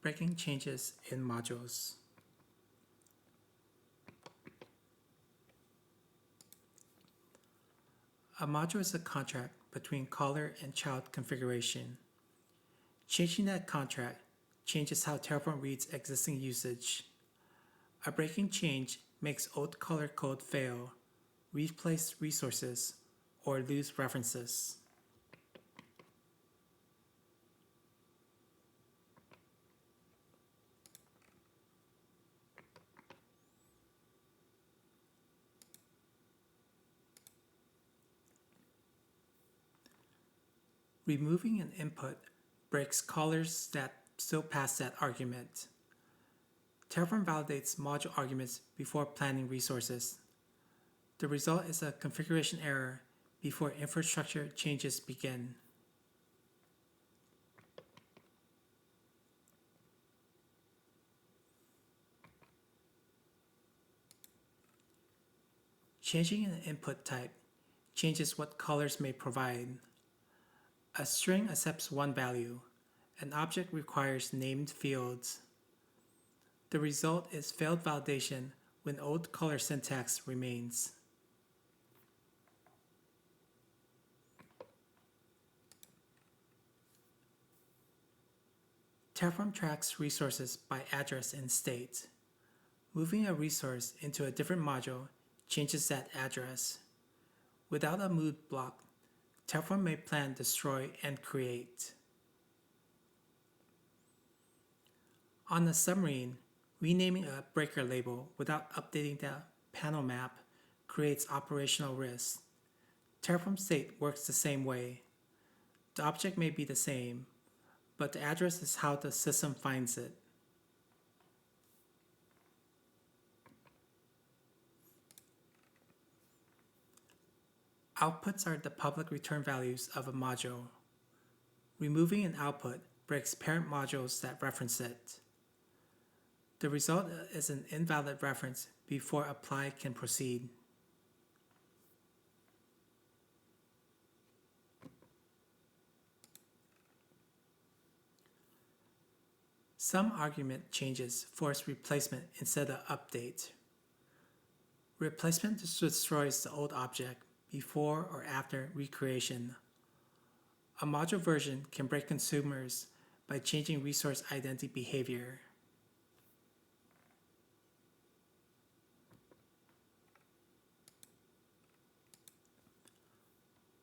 Breaking changes in modules. A module is a contract between caller and child configuration. Changing that contract changes how Terraform reads existing usage. A breaking change makes old caller code fail, replace resources, or lose references. Removing an input breaks callers that still pass that argument. Terraform validates module arguments before planning resources. The result is a configuration error before infrastructure changes begin. Changing an input type changes what callers may provide. A string accepts one value. An object requires named fields. The result is failed validation when old caller syntax remains. Terraform tracks resources by address and state. Moving a resource into a different module changes that address. Without a move block, Terraform may plan, destroy, and create. On the submarine, renaming a breaker label without updating the panel map creates operational risk. Terraform state works the same way. The object may be the same, but the address is how the system finds it. Outputs are the public return values of a module. Removing an output breaks parent modules that reference it. The result is an invalid reference before apply can proceed. Some argument changes force replacement instead of update. Replacement destroys the old object before or after recreation. A module version can break consumers by changing resource identity behavior.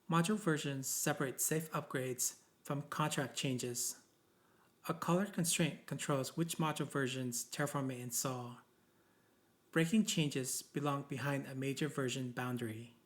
Module versions separate safe upgrades from contract changes. A caller constraint controls which module versions Terraform may install. Breaking changes belong behind a major version boundary.